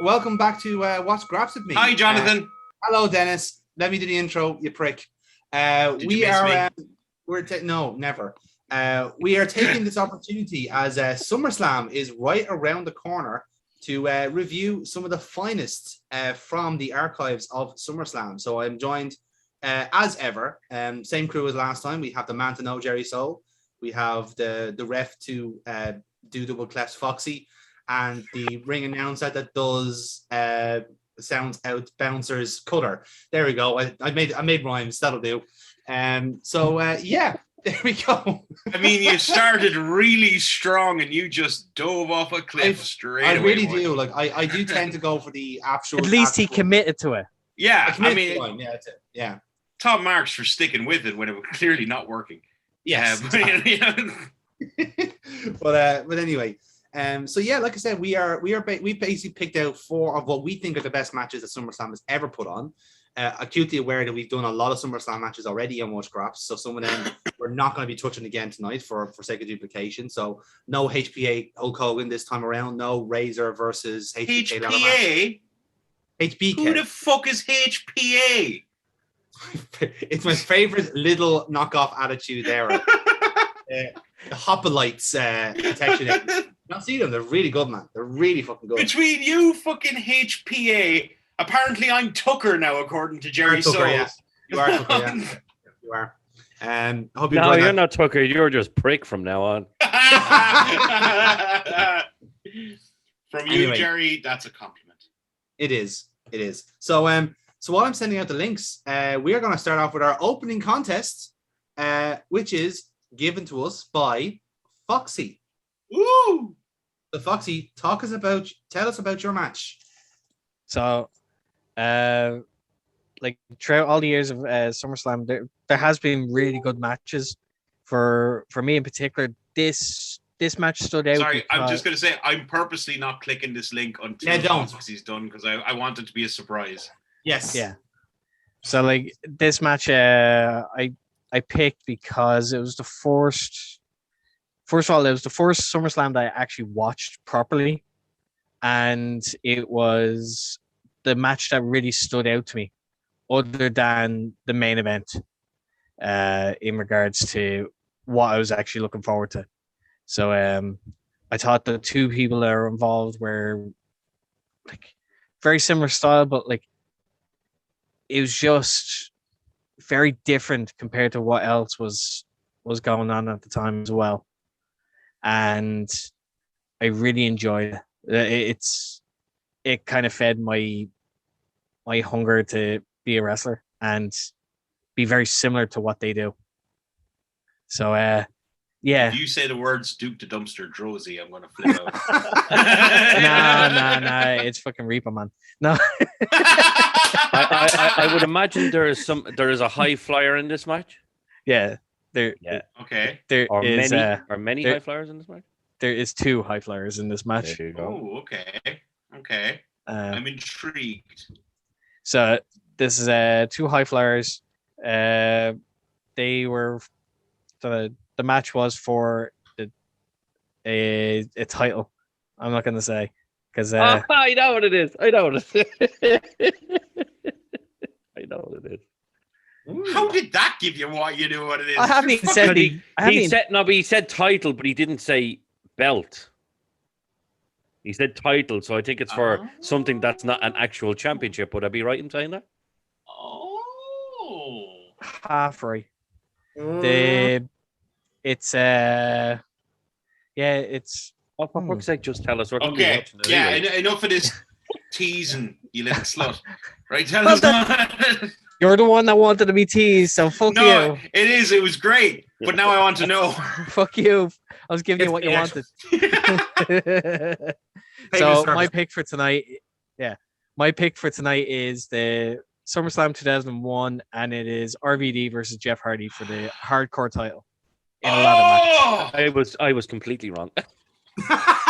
welcome back to Watch Graps with me. Hi, Jonathan. Hello, Dennis. Let me do the intro, you prick. Did you miss me? No, never. We are taking this opportunity as Summerslam is right around the corner to review some of the finest from the archives of Summerslam. So I'm joined, as ever, same crew as last time. We have the man to know, Gerry Soul. We have the ref to do double clefs, Foxy, and the ring announcer that does sounds out bouncers, Cutter. There we go. I made rhymes. That'll do. Yeah, there we go. I mean, you started really strong and you just dove off a cliff straight away. I really do. Like I do tend to go for the actual. At least he committed to it. Yeah, yeah, that's it. Yeah. Top marks for sticking with it when it was clearly not working. Yes. But anyway. So yeah, like I said, we basically picked out 4 of what we think are the best matches that SummerSlam has ever put on. Acutely aware that we've done a lot of SummerSlam matches already on Watch Graps, so some of them we're not going to be touching again tonight for sake of duplication. So no HPA Hulk Hogan this time around, no Razor versus HPA. HBK. Who the fuck is HPA? It's my favorite little knockoff attitude era. The Hoplites protection. Not see them. They're really good, man. They're really fucking good. Between you, fucking HPA. Apparently, I'm Tucker now, according to Gerry Soul. Yeah. You are Tucker. Yeah, you are. I hope no, you're not Tucker. You're just Prick from now on. From you, anyway, Gerry, that's a compliment. It is. It is. So while I'm sending out the links, we are going to start off with our opening contest, which is given to us by Foxy. Woo! So Foxy, tell us about your match. So, like throughout all the years of SummerSlam, there has been really good matches. For me in particular, this match stood out. Sorry, I'm just going to say I'm purposely not clicking this link until Foxy's done because I want it to be a surprise. Yes. Yeah. So like this match, I picked because it was the first. First of all, it was the first SummerSlam that I actually watched properly, and it was the match that really stood out to me, other than the main event, in regards to what I was actually looking forward to. So, I thought the 2 people that are involved were like very similar style, but like it was just very different compared to what else was going on at the time as well. And I really enjoyed it. It kind of fed my hunger to be a wrestler and be very similar to what they do. So yeah. If you say the words Duke the Dumpster Drozy, I'm gonna flip out. No, it's fucking Reaper, man. No. I would imagine there is a high flyer in this match. Yeah. Okay. There are is many high flyers in this match? There is 2 high flyers in this match. There you go. Oh, okay. I'm intrigued. So this is 2 high flyers. They were the match was for a title. I'm not going to say because I know what it is. I know what it is. How did that give you what you knew what it is? I haven't even said he said title, but he didn't say belt. He said title, so I think it's for something that's not an actual championship. Would I be right in saying that? Oh, half right. It's for fuck's sake, just tell us. Okay, yeah, enough of this teasing, you little slut. Right, tell us. You're the one that wanted to be teased, so fuck you. No, it is. It was great, but now I want to know. Fuck you. I was giving you what you wanted. So my pick for tonight is the SummerSlam 2001, and it is RVD versus Jeff Hardy for the hardcore title in a ladder match. I was completely wrong.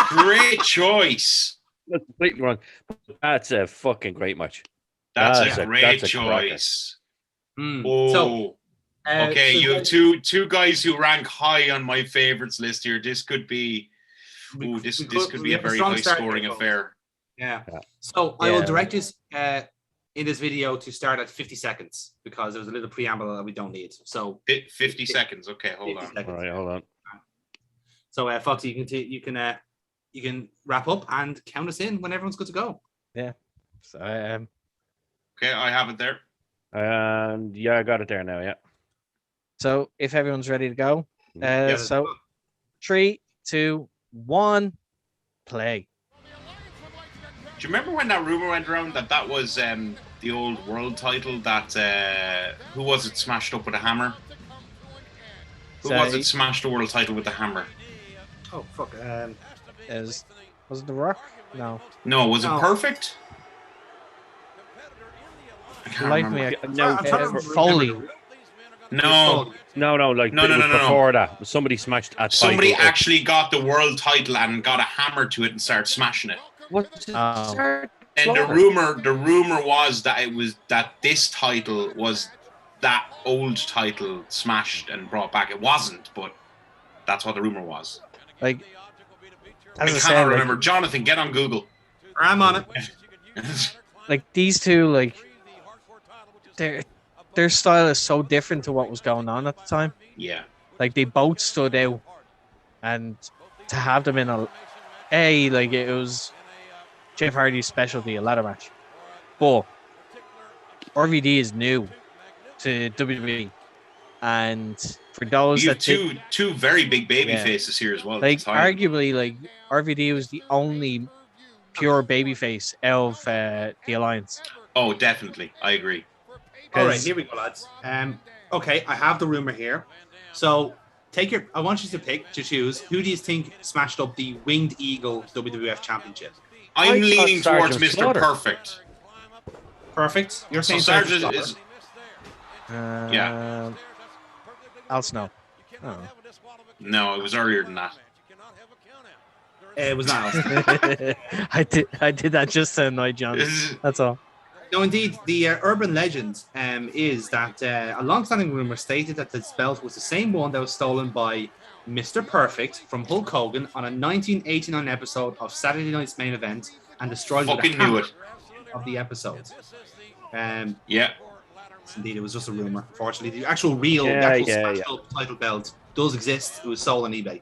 Great choice. That's completely wrong. That's a fucking great match. That's a great choice. Oh, okay. You have two guys who rank high on my favorites list here. This could be, this could be a very high scoring affair. Yeah. Yeah. So I will Yeah. direct this in this video to start at 50 seconds because there was a little preamble that we don't need. So 50 seconds. Okay, hold 50 on. seconds. All right, hold on. So Foxy, you can wrap up and count us in when everyone's good to go. Yeah. So Okay, I have it there. And yeah, I got it there now. Yeah. so if everyone's ready to go, Yeah, so 3, 2, 1, play. Do you remember when that rumor went around that was the old world title that who was it smashed up with a hammer? Who was it smashed the world title with the hammer? Oh fuck. Was it The Rock? No. No, was it No. Perfect? I can't Like remember. me, No, I'm trying to Foley. remember. No, no, like No, it no, was no, no, no. before that. Somebody smashed a somebody title up. actually got the world title and got a hammer to it and started smashing it. What's it? Oh. And the rumor was that this title was that old title smashed and brought back. It wasn't, but that's what the rumor was. Like, I as I cannot said, remember. like, Jonathan, get on Google. I'm on it. like these two, like their style is so different to what was going on at the time. Yeah. Like they both stood out, and to have them in like it was Jeff Hardy's specialty, a ladder match. But RVD is new to WWE, and for those You have that two very big baby Yeah. faces here as well. at like the time. arguably like RVD was the only pure babyface of the Alliance. Oh, definitely. I agree. All right, here we go, lads. Okay, I have the rumor here. So I want you to choose who do you think smashed up the Winged Eagle WWF Championship? I'm I thought leaning towards Sergeant Mr. Slaughter. Perfect. Perfect. You're So saying Sergeant Slaughter. is Al Snow. Oh. no, it was earlier than that. It was not. I did that just to annoy John. That's all. No, indeed, the urban legend is that a long-standing rumor stated that this belt was the same one that was stolen by Mr. Perfect from Hulk Hogan on a 1989 episode of Saturday Night's Main Event and destroyed with a Fucking knew hammer it. of the episode. Yeah. Yes, indeed, it was just a rumor. Fortunately, the actual smashed up title belt does exist. It was sold on eBay.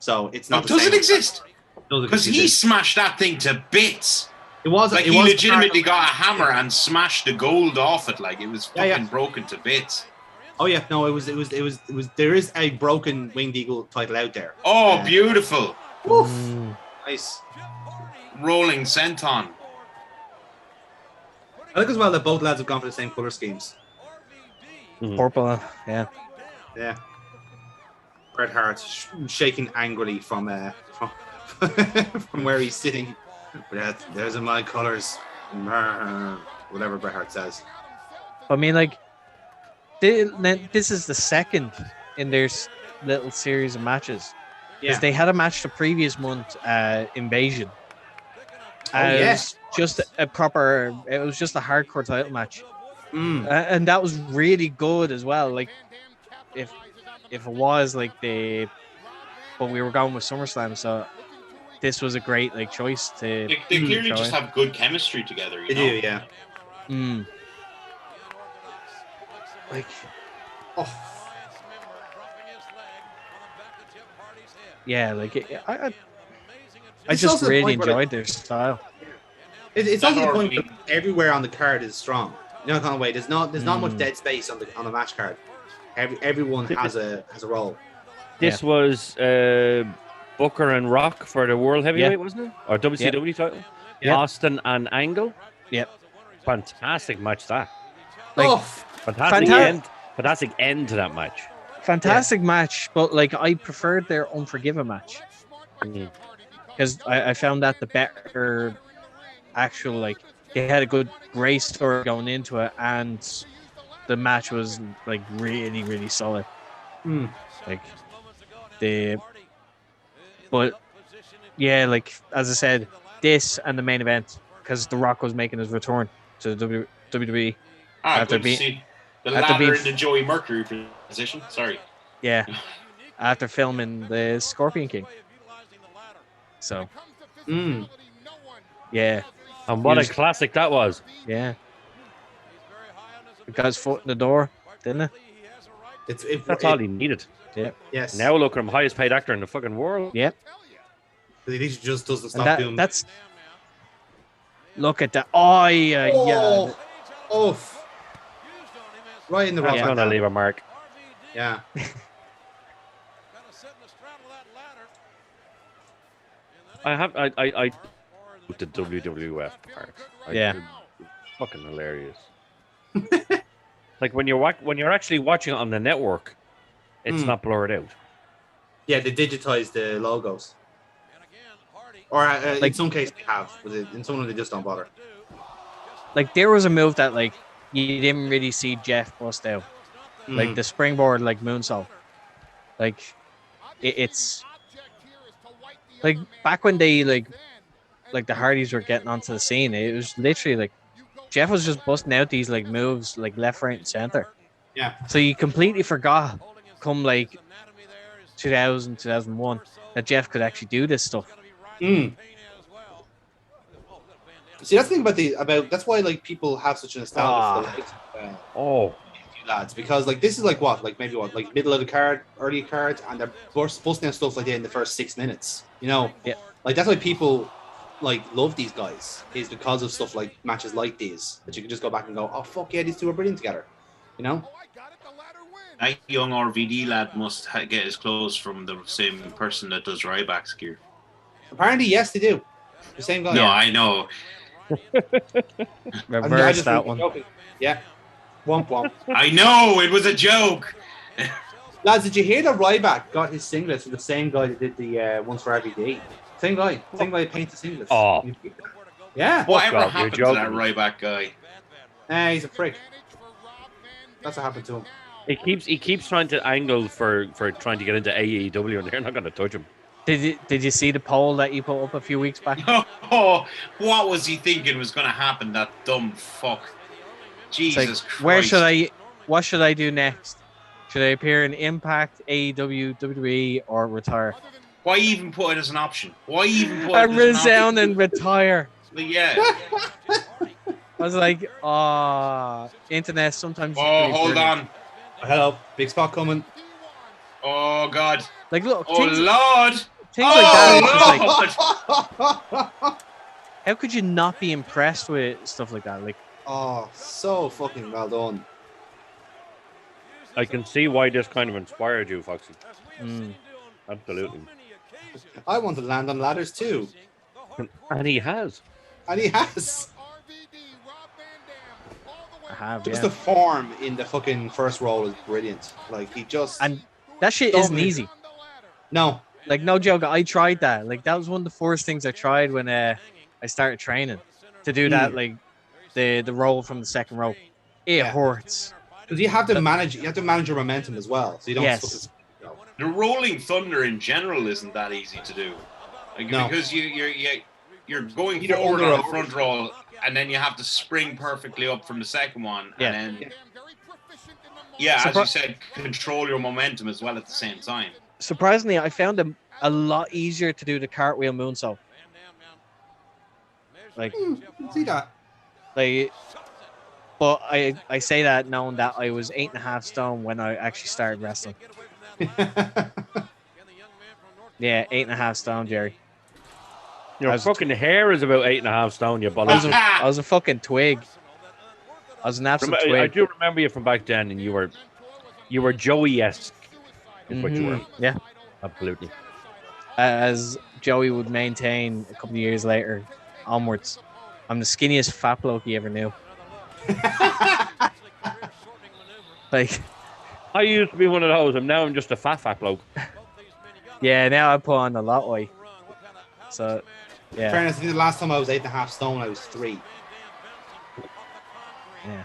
So it's not. Does it exist? Because he exist. smashed that thing to bits. It was Like it he was legitimately part got a hammer and smashed the gold off it. Like it was fucking broken to bits. Oh yeah, no, it was. There is a broken Winged Eagle title out there. Oh, beautiful! Woof. Nice. Rolling senton. I think as well that both lads have gone for the same color schemes. Purple, yeah. Yeah. Bret Hart shaking angrily from from where he's sitting. There's in my colors. Whatever Bret Hart says. I mean, like, this is the second in their little series of matches. Because they had a match the previous month, Invasion. Yes. Just it was just a hardcore title match. And that was really good as well. Like, if it was like but we were going with SummerSlam, so this was a great choice to. They clearly just have good chemistry together. You know? They do, yeah. Like, yeah, like I just really enjoyed their style. It's also the point that everywhere on the card is strong. You know, kind of way. There's not much dead space on the match card. Everyone has a role. This was Booker and Rock for the World Heavyweight, wasn't it? Or WCW title? Yeah. Austin and Angle. Yep. Fantastic match that. Fantastic end to that match. Fantastic match, but I preferred their Unforgiven match. Because I found that the better actual, they had a good grace story going into it, and the match was really, really solid. But yeah, as I said, this and the main event, because The Rock was making his return to the WWE. Good to see the ladder in the Joey Mercury position. Sorry. Yeah, after filming the Scorpion King. So. Yeah, And what a Used- classic that was. yeah. It got his foot in the door, didn't it? That's all he needed. Yeah. Yes. Now look at him, highest paid actor in the fucking world. Yep. He just doesn't And stop doing. that's. Look at that. Oh, yeah. Yeah. Oof. Right in the That's right gonna leave a mark. Yeah. I the WWF part. Yeah. It's fucking hilarious. Like when you're actually watching it on the network, it's not blurred out. Yeah, they digitize the logos. Or in Like- some cases they have, but in some of them they just don't bother. Like, there was a move that, like, you didn't really see Jeff bust out. Like, the springboard, like, moonsault. Like, it's... Like, back when they, like the Hardys were getting onto the scene, it was literally, like, Jeff was just busting out these, like, moves, like, left, right, and center. Yeah. So you completely forgot, come, like, 2000, 2001, that Jeff could actually do this stuff. See, that's the thing about that's why like people have such a nostalgia for the lads, because like this is like like middle of the card, early card, and they're busting out stuff like that in the first 6 minutes. You know, Yeah. like that's why people like love these guys, is because of stuff like matches like these that you can just go back and go, oh fuck yeah, these two are brilliant together. You know, That young RVD lad must get his clothes from the same person that does Ryback's gear. apparently yes, they do. The same guy. No, I know. Reverse that one. Joking. Yeah. Womp womp. I know, it was a joke. Lads, did you hear that Ryback got his singlets from the same guy that did the ones for RVD? Same guy that painted singlets. Oh. Yeah. Whatever God, happened you're to that joking. Ryback guy? He's a prick. That's what happened to him. He keeps trying to angle for trying to get into AEW, and they're not going to touch him. Did you see the poll that you put up a few weeks back? Oh, what was he thinking was going to happen? That dumb fuck. It's Jesus like, Christ. what should I do next? Should I appear in Impact, AEW, WWE, or retire? Why even put it as an option? Why even put I it as an resound option? and retire. Yeah. I was like, internet sometimes. Oh, can be hold brilliant. on. Hello, big spot coming. Oh, God. Like, look, Oh, things Lord. like that. It's just Oh, like, how could you not be impressed with stuff like that? Like, Oh, so fucking well done. I can see why this kind of inspired you, Foxy. mm, Absolutely. I want to land on ladders too. And he has. And he has. I have, Just yeah. the form in the fucking first roll is brilliant. Like he just And that shit Don't isn't make- easy. no. Like, no joke, I tried that. Like, that was one of the first things I tried when I started training. To do that, like, the roll from the second rope. It hurts. Because you have to manage your momentum as well. So you don't Yes. The Rolling Thunder in general isn't that easy to do. Like, No. Because you're going Either forward under on or the front roll, and then you have to spring perfectly up from the second one. Yeah. And then, as you said, control your momentum as well at the same time. Surprisingly, I found them a lot easier to do the cartwheel moonsault. Like, See that? like, but I say that knowing that I was 8.5 stone when I actually started wrestling. Yeah, 8.5 stone, Jerry. Your I was- fucking hair is about 8.5 stone, you I was, bollocks. I was a fucking twig. I was an absolute I twig. do remember you from back then, and you were Joey-esque. Is what you were. Yeah. Absolutely. As Joey would maintain a couple of years later onwards, I'm the skinniest fat bloke he ever knew. Like, I used to be one of those, and now I'm just a fat bloke. yeah, now I put on a lot weight. So, yeah. Fairness, I think the last time I was 8.5 stone, I was 3. Yeah.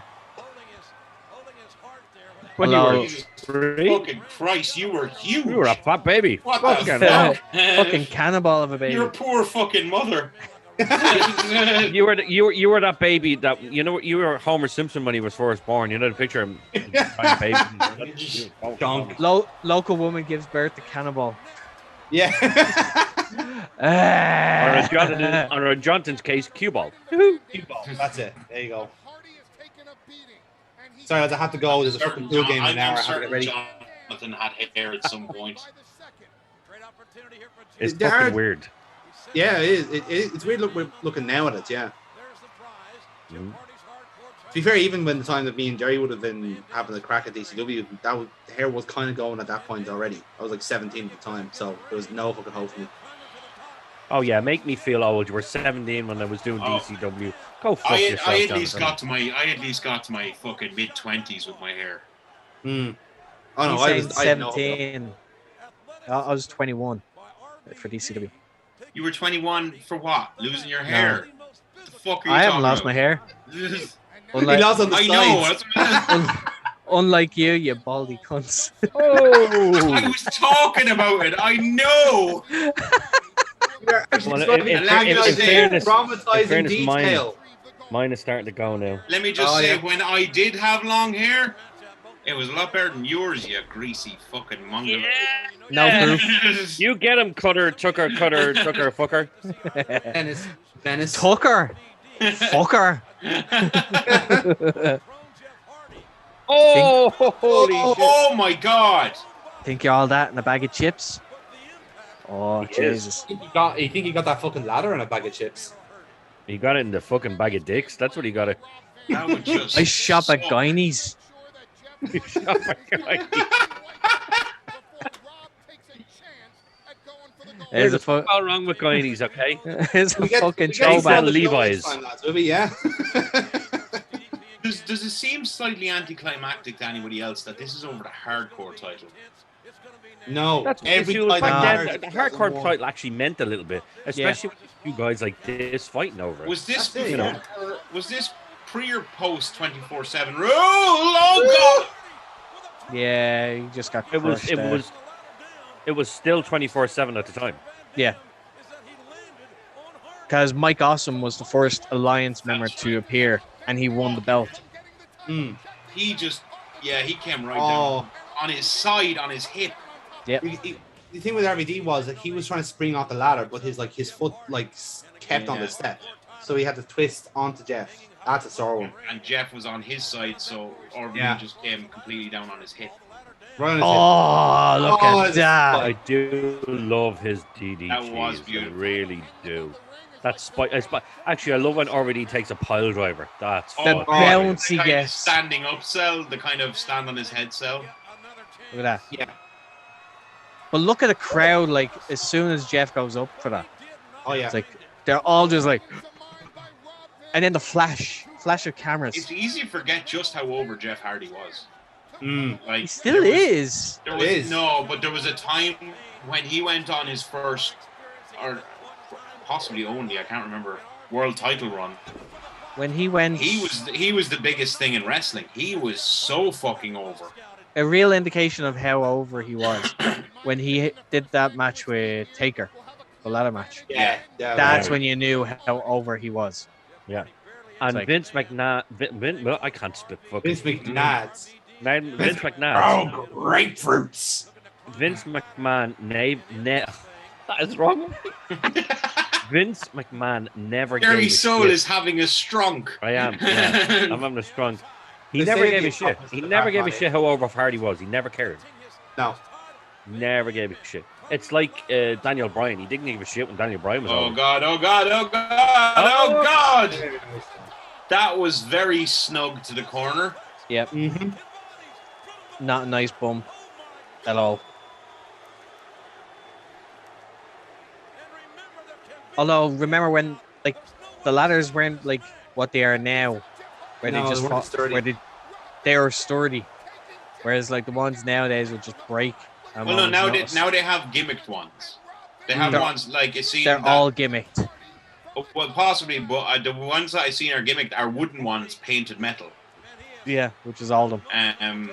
When Hello. you were Jesus three, fucking Christ, you were huge. you were a fat baby. What Fucking the hell. fuck? Fucking cannonball of a baby. Your poor fucking mother. You were that baby that you were Homer Simpson when he was first born. You know the picture of him. Donk. Local woman gives birth to cannonball. Yeah. Or in Jonathan's case, cue ball. Cue ball. That's it. There you go. Sorry, I have to go. There's a fucking pool game in an hour. I have to get ready. Jonathan had hair at some point. It's There fucking are- weird. Yeah, it is. It's weird looking now at it. Yeah. Mm. To be fair, even when the time that me and Gerry would have been having a crack at DCW, the hair was kind of going at that point already. I was like 17 at the time, so there was no fucking hope for me. Oh yeah, make me feel old. You were 17 when I was doing DCW. Go fuck yourself, I at least Jonathan. got to my fucking mid-20s with my hair. Mm. Oh no, He's I saying know. 17. I was 21 for DCW. You were 21 for what? Losing your hair? What the fuck are you I haven't talking lost about? my hair. He Unlike, lost on the I sides. know. That's unlike you baldy cunts. I was talking about it. I know. You're actually Well, describing in an fairness- traumatizing fairness, detail. Mine is starting to go now. Let me just Oh, say, yeah. when I did have long hair, it was a lot better than yours, you greasy fucking mongol. No proof. You get him, Tucker, fucker. Menace. Tucker. Fucker. Oh, holy shit. Oh my god! Think you're all that in a bag of chips? Oh, He is. Jesus. You think he got that fucking ladder and a bag of chips? He got it in the fucking bag of dicks. That's what he got it. That would just I shop at suck. Guineas. Oh my God. There's a There's fu- all wrong with Guineas, okay? there's a We get- fucking we get Joe these on throwback. the show Levi's. next time, lads, will we? Yeah. Does it seem slightly anticlimactic to anybody else that this is over the hardcore title? No, That's what every the issue was title back matters. then. The hardcore title actually meant a little bit, especially with you guys like this fighting over it. Was this That's it, before, yeah. was this pre or post 24/7 rule? Oh god! Yeah, he just got It was. crushed It there. was. It was still 24/7 at the time. Yeah. Because Mike Awesome was the first Alliance member to appear, and he won the belt. Mm. He came right Oh. down on his side, on his hip. The thing with RVD was that he was trying to spring off the ladder, but his foot kept on the step, so he had to twist onto Jeff. That's a sore one. And Jeff was on his side, so RVD Yeah. just came completely down on his hip. Right on his hip. Oh, look Oh, at it's that. I do love his DDTs. That was I beautiful. really do. That's actually, I love when RVD takes a pile driver. That's The fucking bounce he kind of gets. standing up cell, the kind of stand on his head cell. Look at that. Yeah. But look at the crowd, like, as soon as Jeff goes up for that. Oh yeah. It's like, they're all just like... And then the flash of cameras. It's easy to forget just how over Jeff Hardy was. Mm. Like He still there was- is. There It was is. no, but there was a time when he went on his first, or possibly only, I can't remember, world title run. When he went... He was the biggest thing in wrestling. He was so fucking over. A real indication of how over he was when he did that match with Taker, the ladder match. Yeah. That's when you knew how over he was. Yeah. And like- Vince McNabb, well, I can't spit fucking. Vince McNads. Vince McNabb. Grapefruits. Vince McMahon, that is wrong. Vince McMahon never Gerry gave a Soul shit. is having a strunk. I am. Yeah, I'm having a strong. He They never say gave the a shit. opposite He of never that, gave a Marty. shit how over Hardy was. He never cared. No. Never gave a shit. It's like Daniel Bryan. He didn't give a shit when Daniel Bryan was Oh over. god, oh god, oh god, oh god! That was very snug to the corner. Yep. Mm-hmm. Not a nice bump at all. Although, remember when, like, the ladders weren't like what they are now, where No, they just they weren't sturdy. where they were sturdy, whereas like the ones nowadays would just break. and Well, no, won't notice. now they have gimmicked ones. They have They're- ones like you see. They're all gimmicked. well, possibly, but the ones that I seen are gimmicked are wooden ones, painted metal. Yeah, which is all of them.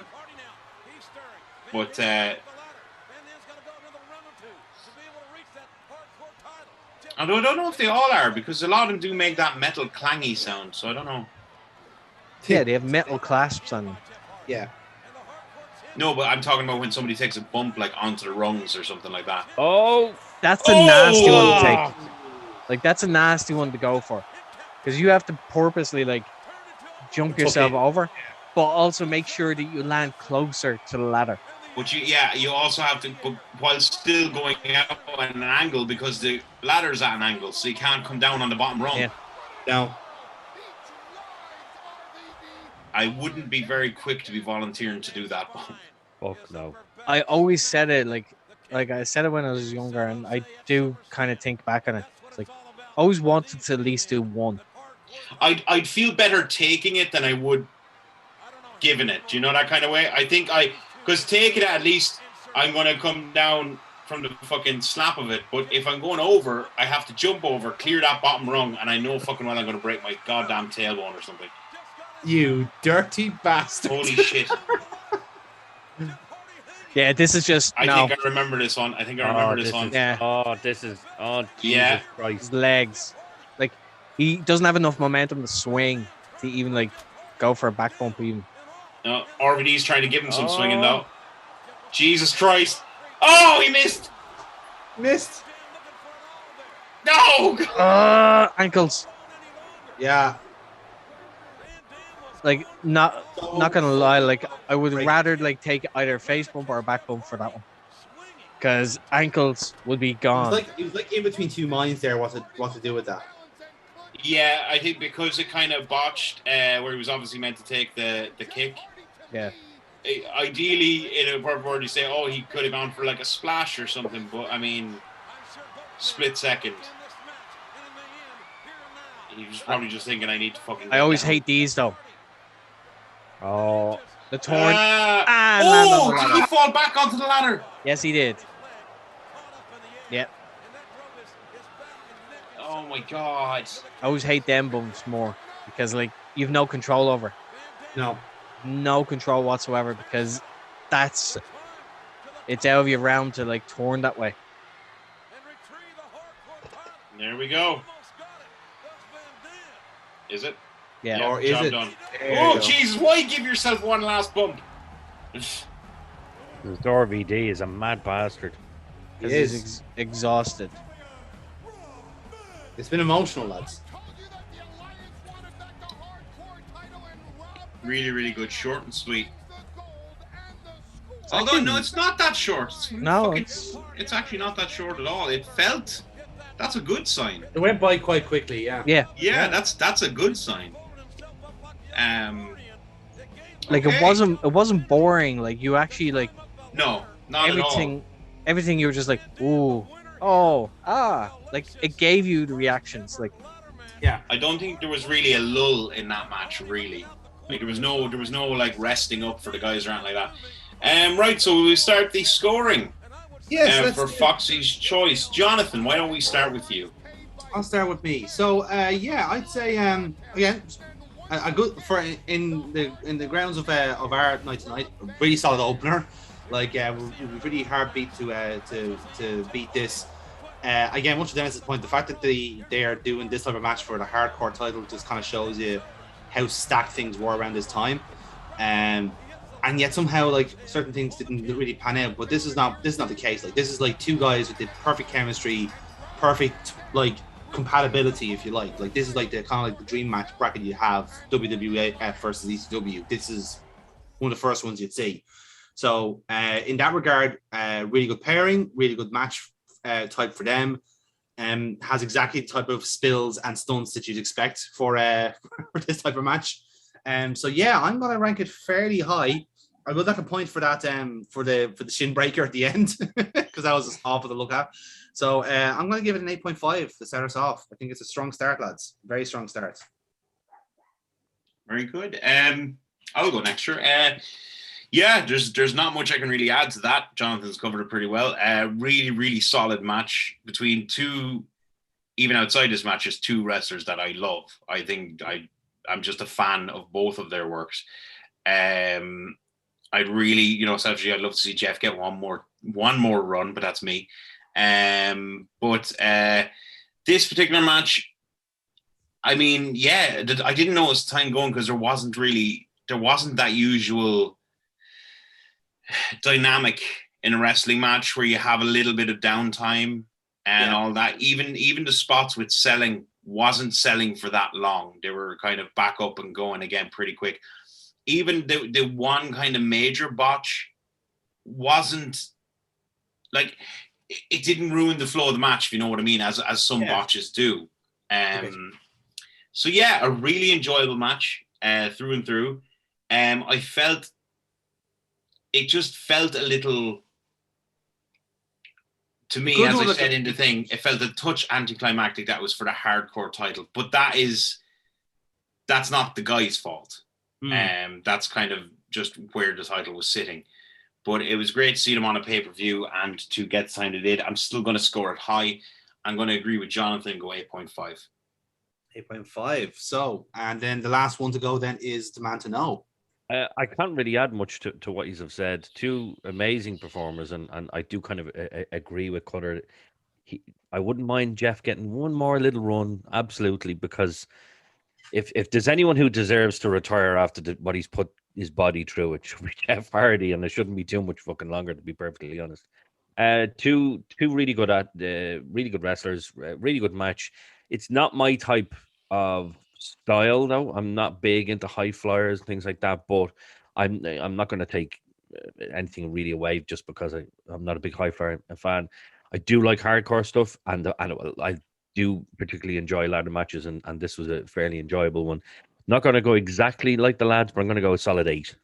But although I don't know if they all are, because a lot of them do make that metal clangy sound. So I don't know. Yeah, they have metal clasps on them. Yeah. No, but I'm talking about when somebody takes a bump like onto the rungs or something like that. Oh, That's a nasty one to take. Oh! Like, that's a nasty one to go for. Because you have to purposely, like, jump yourself over, but also make sure that you land closer to the ladder. But you also have to, but while still going out at an angle, because the ladder's at an angle, so you can't come down on the bottom rung. Yeah. No. I wouldn't be very quick to be volunteering to do that. Fuck no. I always said it, like I said it when I was younger, and I do kind of think back on it. It's like, I always wanted to at least do one. I'd feel better taking it than I would giving it. Do you know that kind of way? I think because taking it, at least I'm going to come down from the fucking slap of it. But if I'm going over, I have to jump over, clear that bottom rung, and I know fucking well I'm going to break my goddamn tailbone or something. You dirty bastard. Holy shit. Yeah, this is just I think I remember this one. Yeah. Oh, this is. Oh, Jesus Yeah. Christ. His legs. Like, he doesn't have enough momentum to swing to even, like, go for a back bump even. No, RVD's trying to give him some swinging, though. Jesus Christ. Oh, he missed. Missed. No. Ankles. Yeah. Like, not gonna lie, like, I would rather, like, take either a face bump or a back bump for that one. Because ankles would be gone. It was like in between two minds there, what to do with that. Yeah, I think because it kind of botched, where he was obviously meant to take the kick. Yeah. Ideally, in a perfect world, you say, oh, he could have gone for like a splash or something, but I mean, split second. He was probably just thinking, I need to fucking. I always down. hate these though. Oh. The torn. Oh, did he fall back onto the ladder? Yes, he did. Yep. Oh my god. I always hate them bumps more because, like, you've no control over it. No control whatsoever, because it's out of your realm to, like, torn that way. There we go. Is it? Yeah. Or is it? Done. Oh, Jesus, why give yourself one last bump? This RVD is a mad bastard. He Because is. he's exhausted. It's been emotional, lads. Really, really good. Short and sweet. It's Although, actually- no, it's not that short. No, it's actually not that short at all. It felt... That's a good sign. It went by quite quickly, yeah. Yeah. Yeah, that's a good sign. Like, okay. it wasn't boring. Like, you actually, like, No, not at all. everything you were just like, ooh, oh, like, it gave you the reactions. Like, I don't think there was really a lull in that match, really. Like there was no like resting up for the guys or anything like that. Right, so we start the scoring. Yes, For Foxy's choice. Jonathan, why don't we start with you? I'll start with me. So I'd say again a good for in the grounds of our night tonight, a really solid opener. Like we're really hard beat to beat this. Again, much to Dennis's point, the fact that they are doing this type of match for the hardcore title just kind of shows you how stacked things were around this time. And yet somehow, like, certain things didn't really pan out. But this is not the case. Like, this is like two guys with the perfect chemistry, perfect, like, compatibility, if you like. Like, this is like the kind of like the dream match bracket you have, WWE versus ECW. This is one of the first ones you'd see. So in that regard, really good pairing, really good match type for them. Has exactly the type of spills and stunts that you'd expect for this type of match. So yeah, I'm gonna rank it fairly high. I will take a point for that for the shin breaker at the end because that was just awful to look at. So I'm gonna give it an 8.5 to start us off. I think it's a strong start, lads. Very strong start. Very good. I'll go next year. Yeah, there's not much I can really add to that. Jonathan's covered it pretty well. Really, really solid match between two, even outside this match, is two wrestlers that I love. I think I'm just a fan of both of their works. I'd really, selfishly, I'd love to see Jeff get one more run, but that's me. But this particular match, I mean, yeah, I didn't know it was time going because there wasn't that usual dynamic in a wrestling match where you have a little bit of downtime and all that. Even the spots with selling wasn't selling for that long. They were kind of back up and going again pretty quick. Even the one kind of major botch wasn't like it didn't ruin the flow of the match, if you know what I mean, as some botches do. So yeah, a really enjoyable match through and through. I felt it just felt a little, to me, as I said in the thing, it felt a touch anticlimactic. That was for the hardcore title, but that's not the guy's fault. That's kind of just where the title was sitting. But it was great to see them on a pay-per-view and to get signed it in. I'm still going to score it high. I'm going to agree with Jonathan, go 8.5. 8.5. So, and then the last one to go then is the man to know. I can't really add much to what you have said. Two amazing performers, and I do kind of agree with Cutter. I wouldn't mind Jeff getting one more little run, absolutely, because if there's anyone who deserves to retire after what he's put his body through, it should be Jeff Hardy, and it shouldn't be too much fucking longer, to be perfectly honest. Two really good wrestlers, really good match. It's not my type of style, though. I'm not big into high flyers and things like that, but I'm not going to take anything really away just because I'm not a big high flyer fan. I do like hardcore stuff, and I do particularly enjoy ladder matches, and this was a fairly enjoyable one. Not going to go exactly like the lads, but I'm going to go solid 8.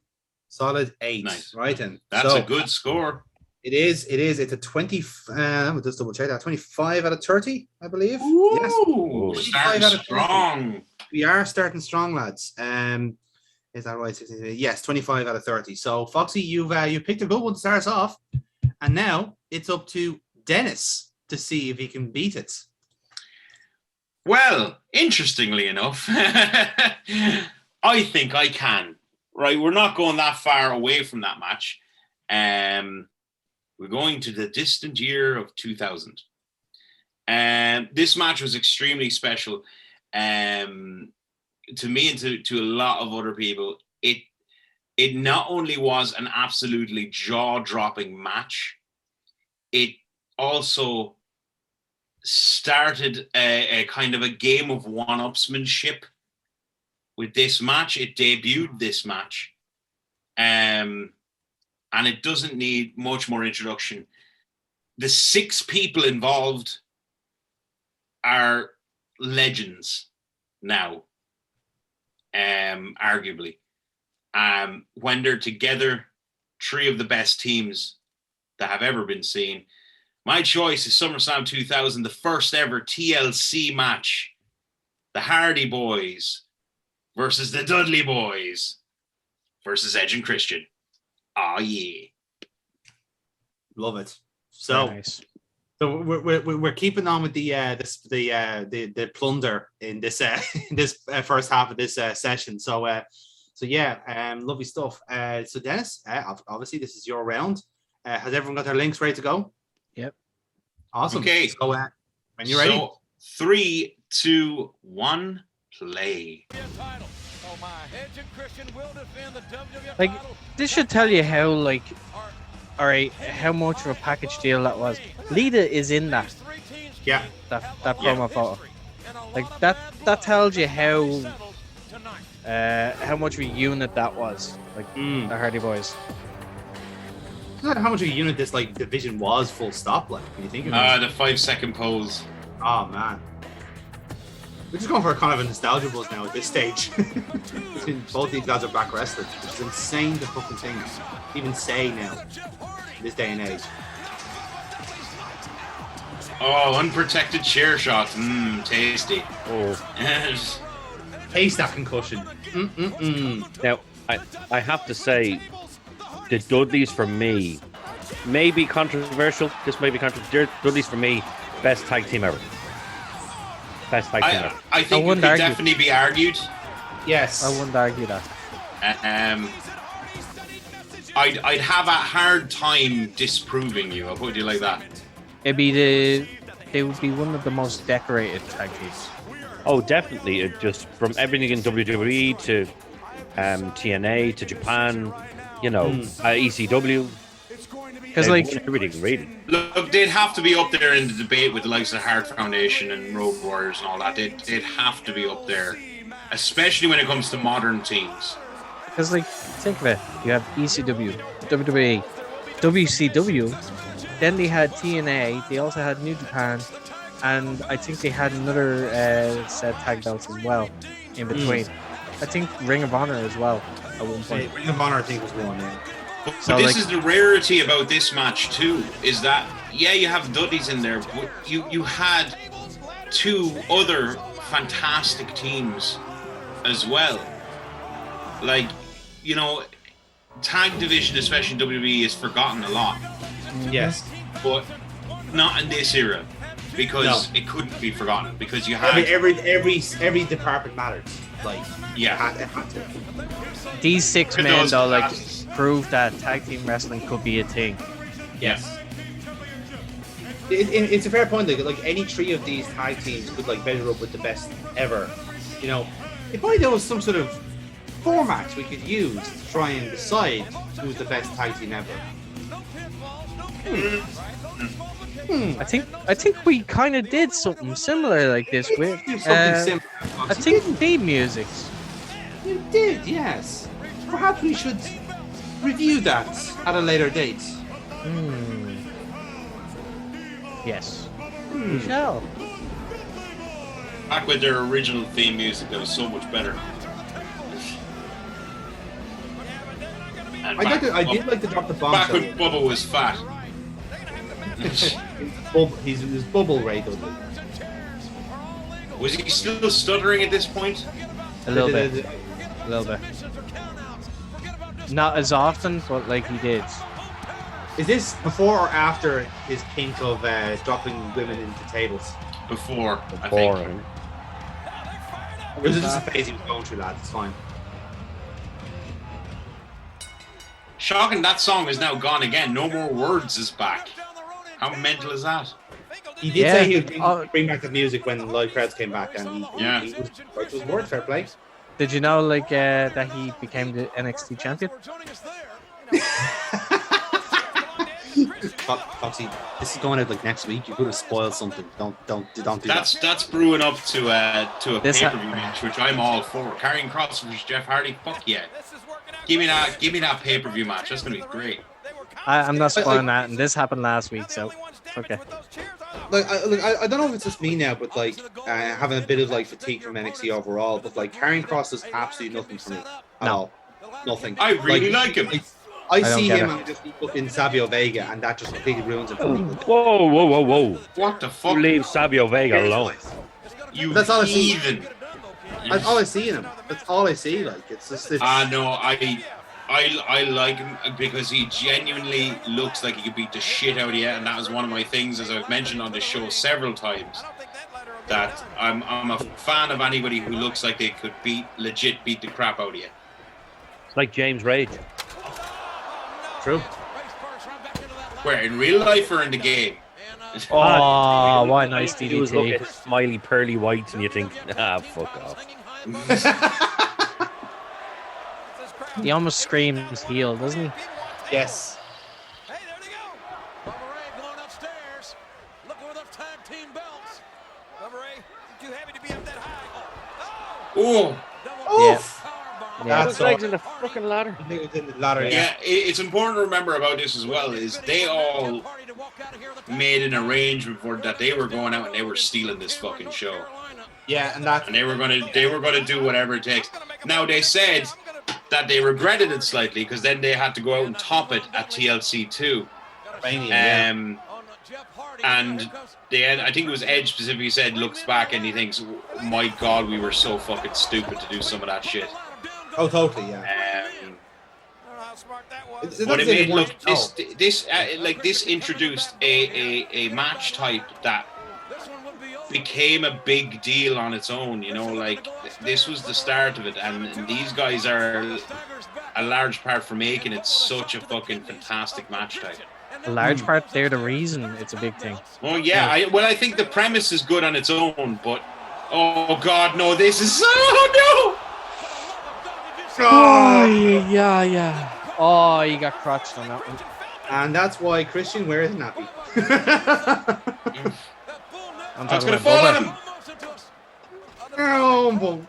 Solid 8. Nice. Right, and that's a good score. It is. It's a 20. We'll just double check that. 25 out of 30, I believe. Ooh, yes. Starting out of strong. 30. We are starting strong, lads. Is that right? Yes, 25 out of 30. So, Foxy, you picked a good one to start us off, and now it's up to Dennis to see if he can beat it. Well, interestingly enough, I think I can. Right, we're not going that far away from that match. We're going to the distant year of 2000. This match was extremely special to me and to a lot of other people. It not only was an absolutely jaw-dropping match, it also started a kind of a game of one-upsmanship with this match. It debuted this match. And it doesn't need much more introduction. The 6 people involved are legends now, arguably. When they're together, 3 of the best teams that have ever been seen. My choice is SummerSlam 2000, the first ever TLC match. The Hardy Boys versus the Dudley Boys versus Edge and Christian. Oh yeah, love it. So nice. So we're keeping on with the plunder in this first half of this session. So yeah, lovely stuff. So Dennis, obviously this is your round. Has everyone got their links ready to go? Yep. Awesome. Okay. So when you're ready. So 3, 2, 1, play. Like, this should tell you how, like, all right, how much of a package deal that was. Lita is in that. Yeah. That promo photo. Like, that tells you how much of a unit that was. Like, the Hardy Boys. How much of a unit this like division was, full stop. Like, when you think of it. The 5-second pose. Oh man, we're just going for a kind of a nostalgia buzz now at this stage. Both these guys are back wrestling. It's insane to fucking think, even say now, in this day and age. Oh, unprotected chair shot. Tasty. Oh, taste that concussion. Now, I have to say, the Dudleys for me, may be controversial. This may be controversial. Dudleys for me, best tag team ever. Best tag team ever. I think it could definitely be argued. Yes. I wouldn't argue that. I'd have a hard time disproving you. I'll put it like that. They would be one of the most decorated tag teams. Oh, definitely. It just from everything in WWE to TNA to Japan, you know, ECW. Because like everything really. Look, they'd have to be up there in the debate with the likes of Hart Foundation and Road Warriors and all that. They'd have to be up there, especially when it comes to modern teams. Because, like, think of it. You have ECW, WWE, WCW. Then they had TNA. They also had New Japan, and I think they had another set tag belts as well in between. I think Ring of Honor as well at one point. Ring of Honor, I think, was one. Yeah. But So, this like- is the rarity about this match too, is that you have Dudleys in there, but you had two other fantastic teams as well. Like, tag division, especially in WWE, is forgotten a lot, Yes. but not in this era because it couldn't be forgotten because you had Every department mattered. Like, yeah. it had to. These 6 It men, does though, like, pass. proved that tag team wrestling could be a thing. Yes. It's a fair point. Like any three of these tag teams could like measure up with the best ever. If only there was some sort of format we could use to try and decide who's the best tag team ever. I think we kind of did something similar like this with Do something similar. I think theme musics. You did, yes. Perhaps we should review that at a later date. Yes. We shall. Back with their original theme music, that was so much better. And I did like to drop the bomb. back when Bubba was fat. He's Bubble Ray Dudley. Was he still stuttering at this point? A little bit. A little bit. Not as often, but like he did. Is this before or after his kink of dropping women into tables? Before, I Before, think. Or was it just a phase he was going through, lads? It's fine. Shocking, that song is now gone again. No More Words is back. How mental is that? He did say he would Yeah. bring back the music when live crowds came back, and he was right to his word. Fair play. Did you know like that he became the NXT champion? Foxy, this is going out like next week. You could have spoiled something. Don't do that. That's brewing up to a This pay-per-view match, which I'm all for. Karrion Kross versus Jeff Hardy. Fuck yeah! Give me that pay-per-view match. That's gonna be great. I'm not spoiling that, and this happened last week, so okay. I don't know if it's just me now, but like having a bit of like fatigue from NXT overall. But like Karrion Kross does absolutely nothing for me at all. Nothing. I really like him. I don't see get him it. and just fucking Savio Vega, and that just completely ruins it for me. Whoa. What the fuck? You leave Savio Vega alone. You That's all I see. heathen. That's all I see in him. That's all I see. Like it's just. No, I like him because he genuinely looks like he could beat the shit out of you, and that was one of my things, as I've mentioned on the show several times, that I'm a fan of anybody who looks like they could legit beat the crap out of you. It's like James Rage. True. Where, in real life or in the game? Oh, what a nice You look DDT. at his smiley pearly whites and you think, fuck off. He almost screams heel, doesn't he? Yes. Hey, there they go. Bubba Ray going upstairs. Looking with enough tag team belts. Bubba Ray, too heavy to be up that high. Oh, Oof. Yeah. That's His legs in the fucking ladder. I think it was in the ladder. yeah. It's important to remember about this as well is they all made an arrangement for that they were going out and they were stealing this fucking show, Yeah, and that. and they were gonna do whatever it takes. Now they said that they regretted it slightly because then they had to go out and top it at TLC 2. And I think it was Edge specifically said, looks back and he thinks, my God, we were so fucking stupid to do some of that shit. Oh, totally. Yeah. But it made this introduced a match type that became a big deal on its own. This was the start of it, and these guys are a large part for making it such a fucking fantastic match type. A large part, they're the reason it's a big thing. Well, yeah, I think the premise is good on its own, but oh God, no, this is no. Oh, yeah. Oh, you got crotched on that one. And that's why Christian wears a nappy. I'm I was talking going to about fall Bubba. on him. Oh, boom.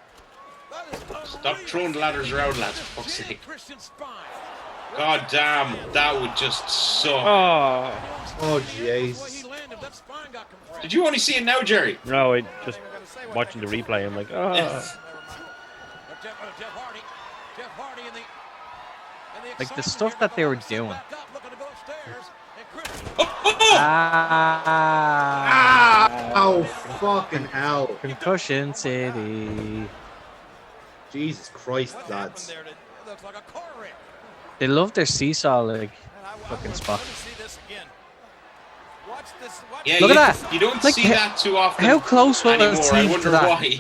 Stop throwing the ladders around, lads, for fuck's sake. God damn, that would just suck. Oh, jeez. Did you only see it now, Jerry? No, I just watching the replay. I'm like, Like the stuff that they were doing. Oh, fucking hell. Concussion City. Jesus Christ, lads. They love their seesaw like fucking spot. Yeah, Look you, at that. You don't Like, see that too often. How close was anymore. I Steve wonder to that? why.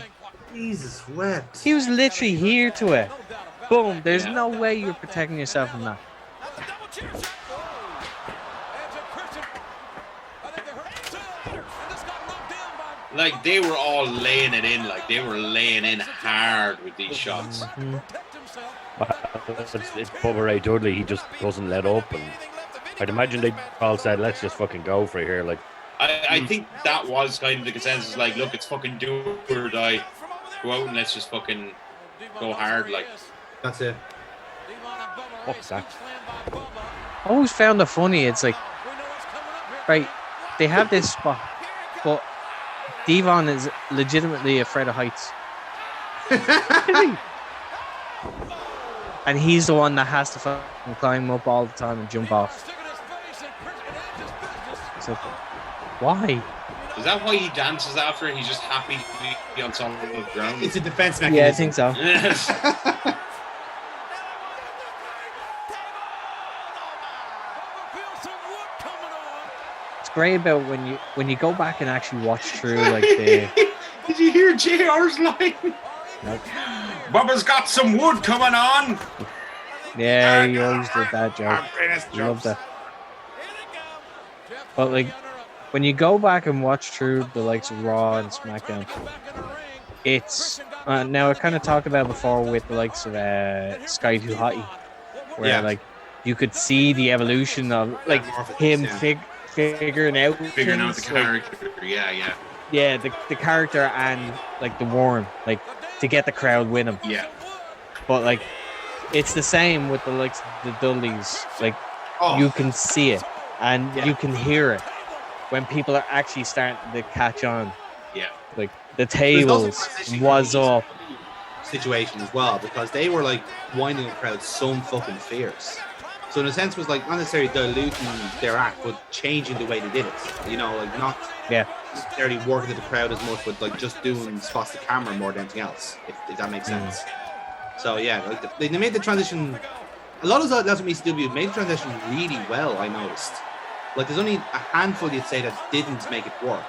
Jesus wept. He was literally here to it. Boom. There's no way you're protecting yourself from that. Like, they were all laying it in. Like, they were laying in hard with these shots. it's Bubba Ray Dudley. He just doesn't let up, and I'd imagine they all said, "Let's just fucking go for it here." Like, I think that was kind of the consensus. Like, look, it's fucking do or die. Go out and let's just fucking go hard. Like, That's it. fuck that. I always found it funny. It's like, right, they have this spot, but Devon is legitimately afraid of heights. And he's the one that has to fucking climb up all the time and jump off. It's like, why? is that why he dances after? He's just happy to be on solid ground. It's a defense mechanism. Yeah, I think so. It's great about when you go back and actually watch through like the. Did you hear JR's line? Nope. Bubba's got some wood coming on. Yeah, you always did that joke. I love that. But like, when you go back and watch through the likes of Raw and SmackDown, it's now I kind of talked about before with the likes of Sky Too Hotty, where like you could see the evolution of like him figuring out the things, character. yeah, the character and like the Warren, like to get the crowd with him. Yeah. But like, it's the same with the likes of the Dudleys. Like, Oh. you can see it and you can hear it when people are actually starting to catch on. Yeah. Like the There's also tables transition was from up. situation as well, because they were like winding the crowd some fucking fierce. So in a sense was like not necessarily diluting their act, but changing the way they did it. You know, like not necessarily working to the crowd as much, but like just doing spots to camera more than anything else, if that makes sense. So yeah, like they made the transition. A lot of that's what ECW made the transition really well. I noticed. Like there's only a handful you'd say that didn't make it work,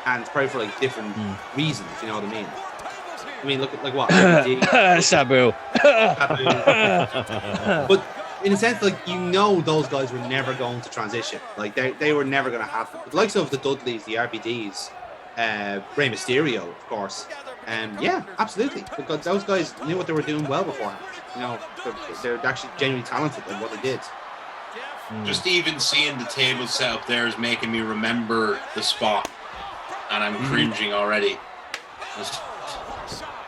and it's probably for like different reasons. You know what I mean? I mean, look at like what Sabu. But in a sense, like you know, those guys were never going to transition. Like they were never going to happen. The likes of the Dudleys, the RBDs, Rey Mysterio, of course. Yeah, absolutely. Because those guys knew what they were doing well beforehand. You know, they're actually genuinely talented at what they did. Just even seeing the table set up there is making me remember the spot, and I'm cringing already.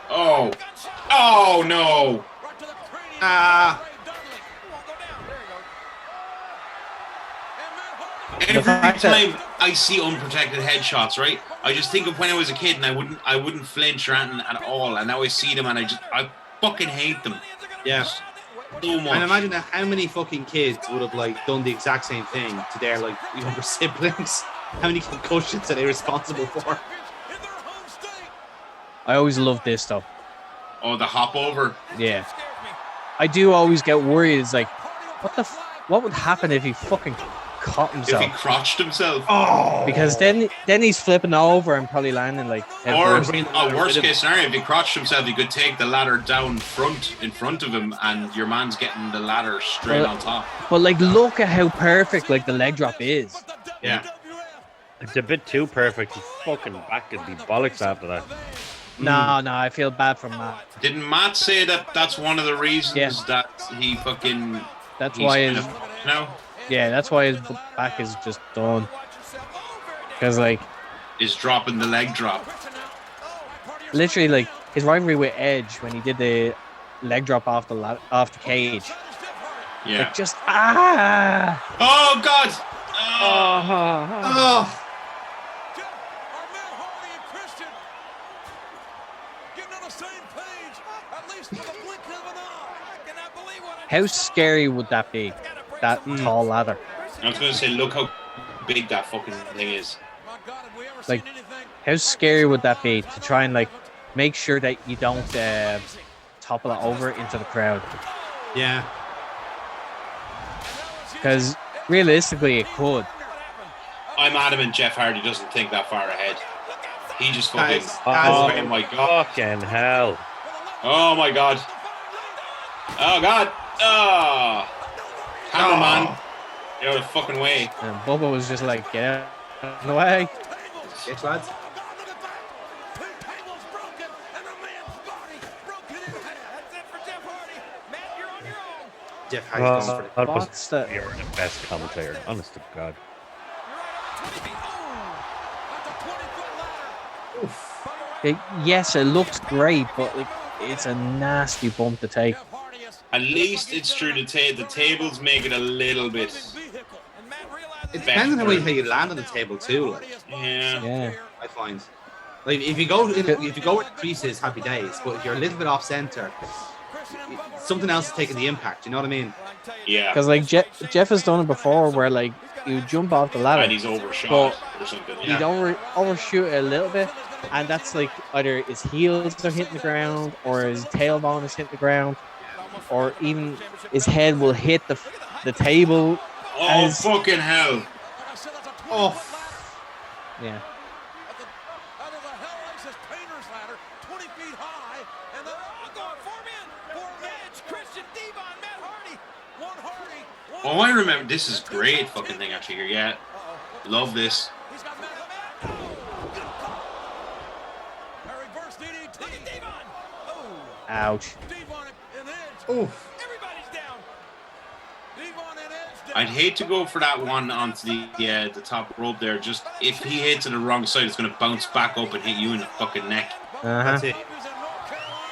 Oh no! Every time I see unprotected headshots, right? I just think of when I was a kid and I wouldn't flinch or anything at all, and now I see them and I fucking hate them. Yeah. So much. And imagine that how many fucking kids would have like done the exact same thing to their like younger siblings. How many concussions are they responsible for? I always love this stuff. Oh, the hop over. Yeah. I do always get worried. It's like, what would happen if he fucking caught himself? If he crotched himself. Oh, Because then he's flipping over and probably landing like Or headfirst. worst case scenario, if he crotched himself, he could take the ladder down in front of him, and your man's getting the ladder straight on top. But like, look at how perfect like the leg drop is. yeah. It's a bit too perfect. His fucking back could be bollocks after that. No, I feel bad for Matt. Didn't Matt say that that's one of the reasons that he fucking... That's he's why kind his, of, no? Yeah, that's why his back is just done. Because like Is dropping the leg drop. literally like his rivalry with Edge when he did the leg drop off the cage. Yeah. Like just Oh God! Oh. Oh, how scary would that be? That tall ladder. I was going to say, look how big that fucking thing is. Like how scary would that be to try and like make sure that you don't topple it over into the crowd? yeah. Because realistically, it could. I'm adamant Jeff Hardy doesn't think that far ahead. He just fucking. That Oh my God! Fucking hell. Oh my God! Oh God! Oh! Cameraman, you're out of the fucking way. And Bubba was just like, get out of the way. Yes, lads. Jeff Hardy's going for it. What's that? You're the best commentator, honest to God. Yes, it looks great, but like, it's a nasty bump to take. At least it's true the tables make it a little bit. It depends on how you land on the table too. Like, Yeah. I find, like if you go with creases, happy days. But if you're a little bit off center, something else is taking the impact. You know what I mean? Yeah. Because like Jeff has done it before, where like you jump off the ladder, And he's overshot or something. you don't overshoot it a little bit, and that's like either his heels are hitting the ground, or his tailbone is hitting the ground, or even his head will hit the table. Oh fucking hell! Oh, Yeah. Oh, I remember. This is great fucking thing actually here. Yeah, love this. Ouch. oh. I'd hate to go for that one onto the top rope there. Just if he hits it the wrong side, it's going to bounce back up and hit you in the fucking neck. That's it.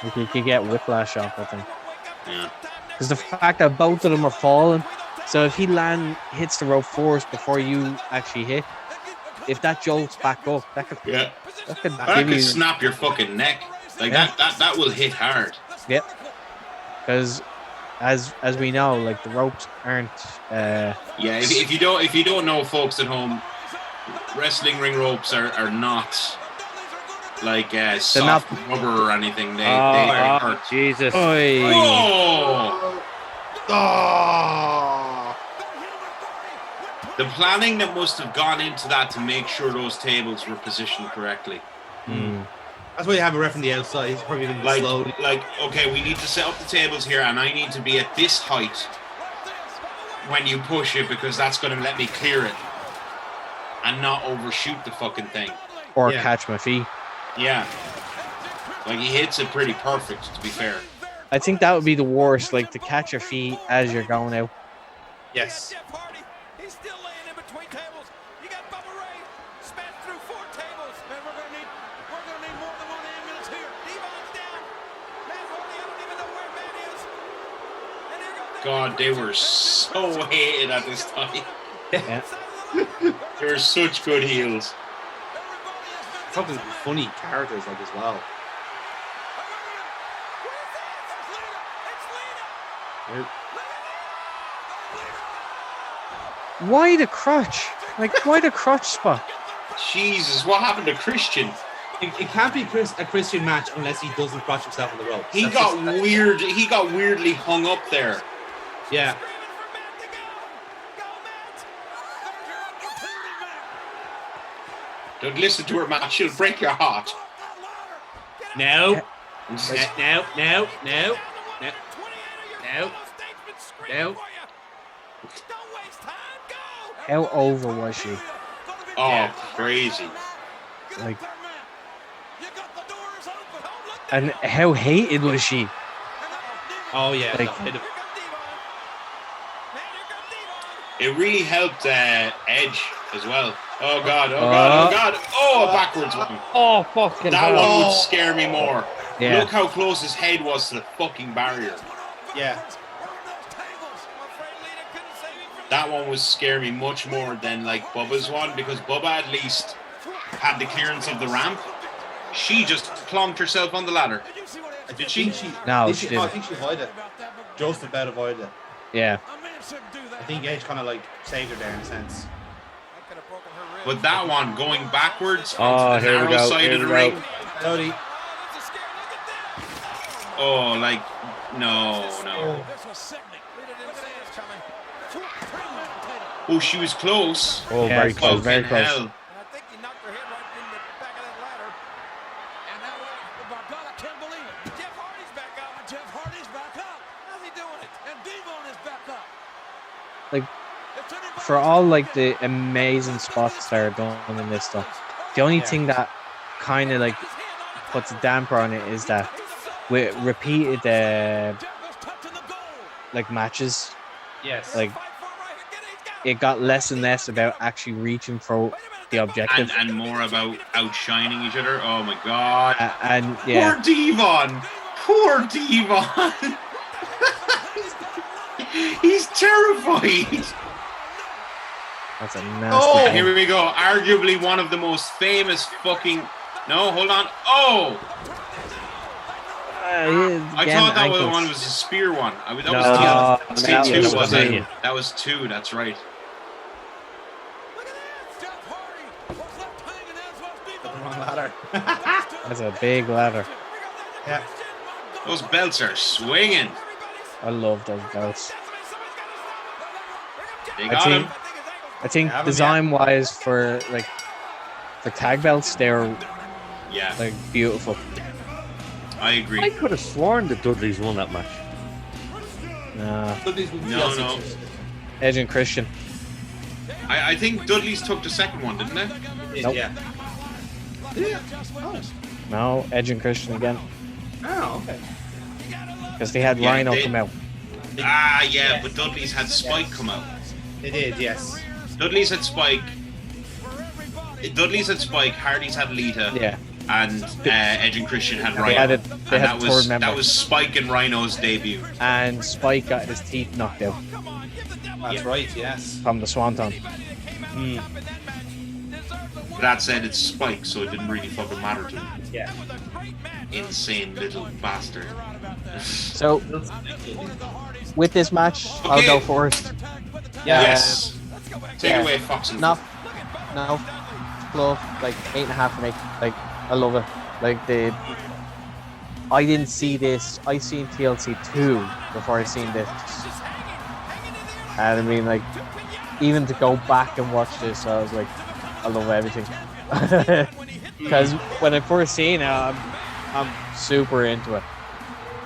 Like you could get whiplash off, I think. Yeah. Because the fact that both of them are falling, so if he hits the rope first before you actually hit, if that jolts back up, that could Yeah. that could That give could you snap your fucking neck. Like that will hit hard. Yep. Because as we know, like the ropes aren't. Yeah. If you don't know, folks at home, wrestling ring ropes are not like soft rubber or anything. They hurt. Jesus. Oy. Oh! Oh. The planning that must have gone into that to make sure those tables were positioned correctly. That's why you have a ref on the outside. He's probably going to slowly. Like, okay, we need to set up the tables here, and I need to be at this height when you push it because that's going to let me clear it and not overshoot the fucking thing. Or catch my feet. Yeah. Like, he hits it pretty perfect, to be fair. I think that would be the worst, like to catch your feet as you're going out. Yes. He's still laying in between tables. You got Bubba Ray smashed through 4 tables. Man, we're gonna need more than 1 ambulance here. Devon's down. Matt Hardy, I don't even know where Matt is. And here goes God, they were so hated at this time. Yeah. They were such good heels. Fucking funny characters like as well. Why the crotch? Like, why the crotch spot? Jesus, what happened to Christian? It can't be a Christian match unless he doesn't crotch himself on the rope. He got weirdly hung up there. Yeah. Don't listen to her, Matt. She'll break your heart. No. No. How over was she? Oh, crazy. Like, and how hated was she? Oh yeah. Like, It really helped Edge as well. Oh God! Oh God! Oh God! Oh, a backwards one. Oh, fucking That hell. one would scare me more. Yeah. Look how close his head was to the fucking barrier. Yeah. That one would scare me much more than like Bubba's one, because Bubba at least had the clearance of the ramp. She just plonked herself on the ladder. Did she? No, I she think didn't. she avoided it. Just about avoided it. Yeah. I think Edge kind of like saved her there in a sense. But that one going backwards Oh, onto the here we narrow go, side here of the we ring. go. Cody. Oh, like no. Oh, she was close. Oh, Yeah, very close, very Fucking close. hell. I think he knocked her head right in the back of that ladder. And that was, oh my God, I can't believe it. Jeff Hardy's back out. Jeff Hardy's back up. How's he doing it? And Devon is back up. Like, for all like the amazing spots that are done in this stuff, the only thing that kind of like puts a damper on it is that with repeated like matches, Yes. like it got less and less about actually reaching for the objective. And more about outshining each other. Oh my God. And yeah, Poor Devon. Poor Devon. He's terrified. that's a nasty. Oh, thing. Here we go. Arguably one of the most famous fucking. No, hold on. Oh, I Again, thought that ankles. one was a spear one. That No, was that two, was wasn't two. it? That was two. That's right. the wrong ladder. That's a big ladder. Yeah. Those belts are swinging. I love those belts. They I got think- him. I think Yeah, design wise for tag belts, they're Yeah, like beautiful. I I agree. could have sworn the Dudleys won that match. No. Edge and Christian. I think Dudley's took the second one, didn't they? Nope. Yeah. Yeah. Oh. No, Edge and Christian again. Oh, okay. Because they had Yeah, Rhino they- come out. Ah, yeah, but Dudley's had Spike come out. They did, yes. Dudley's had Spike. Hardy's had Lita. Yeah. And Edge and Christian had They Rhino. had a And third member. that was Spike and Rhino's debut. And Spike got his teeth knocked out That's right, yes. from the Swanton. That said, it's Spike, so it didn't really fucking matter to him. Yeah. Insane little bastard. So with this match, I'll Okay. go first. Yes. Take yeah. away Fox and No, love like 8.5 for me. Like I love it. Like I didn't see this. I seen TLC 2 before I seen this, and I mean like even to go back and watch this, I was like, I love everything. Because when I first seen it, I'm super into it.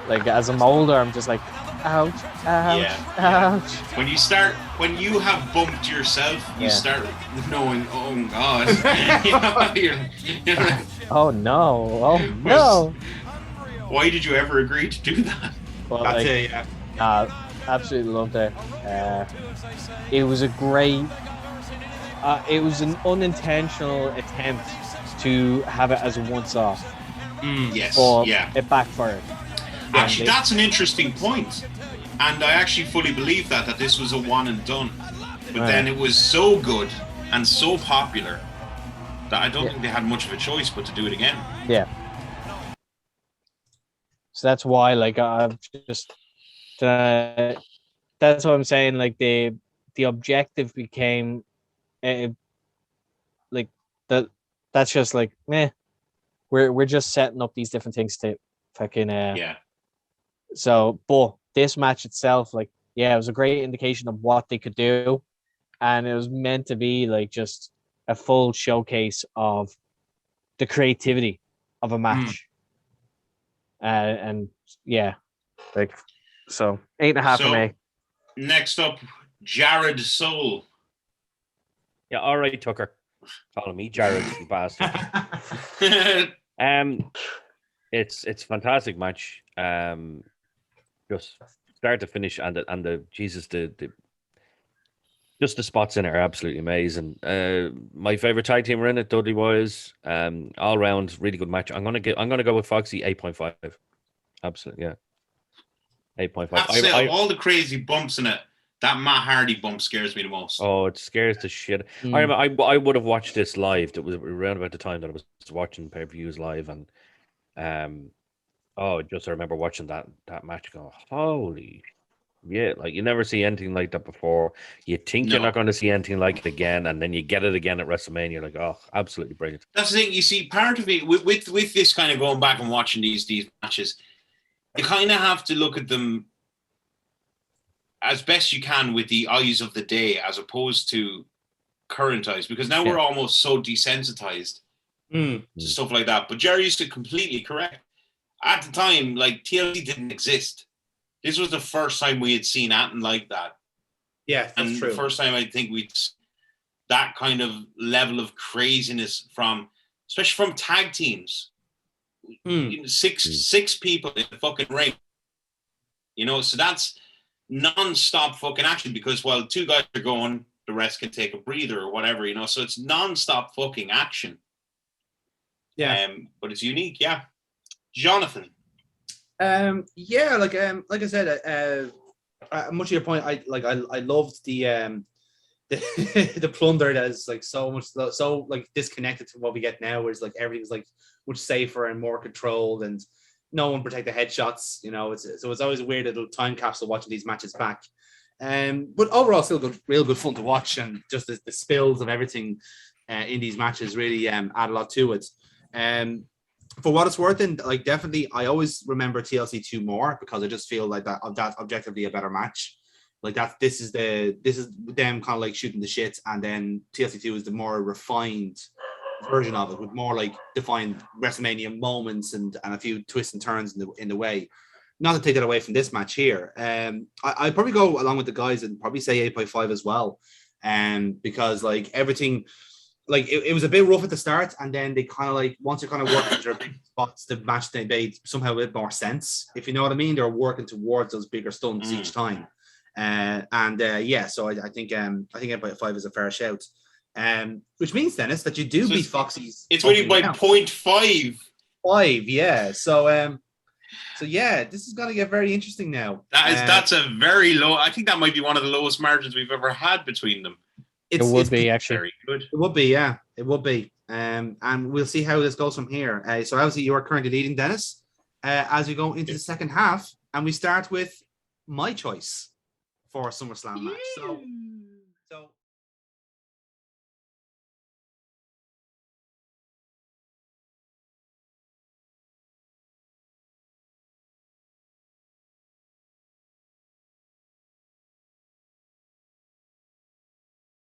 Like as I'm older, I'm just like, ouch, ouch, Yeah. ouch. When you have bumped yourself, you Yeah. start knowing, oh God. you're like, Oh no, oh no. why did you ever agree to do that? But, That's like, it, yeah. absolutely loved it. It was a great. It was an unintentional attempt to have it as a once-off, Yes, but yeah. it backfired. Actually, that's an interesting point. And I actually fully believe that this was a one and done. But then it was so good and so popular that I don't think they had much of a choice but to do it again. Yeah. So that's why, like, I've just. That's what I'm saying. Like the objective became, like that. That's just like, meh. We're just setting up these different things to fucking. Yeah. So, but this match itself, like, yeah, it was a great indication of what they could do, and it was meant to be like just a full showcase of the creativity of a match. And yeah, like, so 8.5 So- for me. Next up, Gerry Soul. Yeah, all right, Tucker. Calling me Jared, you bastard. It's a fantastic match. Just start to finish, and the Jesus, the Just the spots in it are absolutely amazing. My favorite tag team were in it, Dudley Boys. All round, really good match. I'm gonna go with Foxy 8.5. Absolutely, yeah. 8.5. I have to say, of all the crazy bumps in it, that Matt Hardy bump scares me the most. Oh, it scares the shit. I would have watched this live. It was around about the time that I was watching pay-per-views live, and just I remember watching that match. Go, holy, yeah! Like you never see anything like that before. You think you're not going to see anything like it again, and then you get it again at WrestleMania. You're like, oh, absolutely brilliant. That's the thing. You see, part of it with this kind of going back and watching these matches, you kind of have to look at them as best you can with the eyes of the day, as opposed to current eyes, because now we're almost so desensitized to stuff like that. But Gerry used to completely correct. At the time, like TLC didn't exist. This was the first time we had seen anything like that. Yeah, that's and true. The first time I think we'd that kind of level of craziness especially from tag teams. Six people in the fucking ring. So that's non-stop fucking action, because while two guys are going, the rest can take a breather or whatever, so it's non-stop fucking action. But it's unique. Jonathan. Like I said, much to your point, I loved the the plunder that is like so like disconnected to what we get now, where it's like everything's like much safer and more controlled, and no one protect the headshots. It's always a weird little time capsule watching these matches back. But overall, still real good fun to watch, and just the spills of everything in these matches really add a lot to it. For what it's worth, and like definitely, I always remember TLC 2 more, because I just feel like that objectively a better match. Like this is them kind of like shooting the shit, and then TLC 2 is the more refined version of it, with more like defined WrestleMania moments and a few twists and turns in the way. Not to take that away from this match here. I'd probably go along with the guys and probably say 8.5 as well. Because like everything, like it was a bit rough at the start, and then they kind of like, once you're kind of working their big spots, the match they made somehow a bit more sense, if you know what I mean. They're working towards those bigger stunts each time. So I think 8.5 is a fair shout. Which means, Dennis, that you do beat Foxy's. It's really by 0.5. 5, yeah. So yeah, this is gonna get very interesting now. That's a very low. I think that might be one of the lowest margins we've ever had between them. It would be actually very good. It would be, yeah. It would be. And we'll see how this goes from here. So obviously you are currently leading, Dennis, as we go into the second half, and we start with my choice for a SummerSlam match. So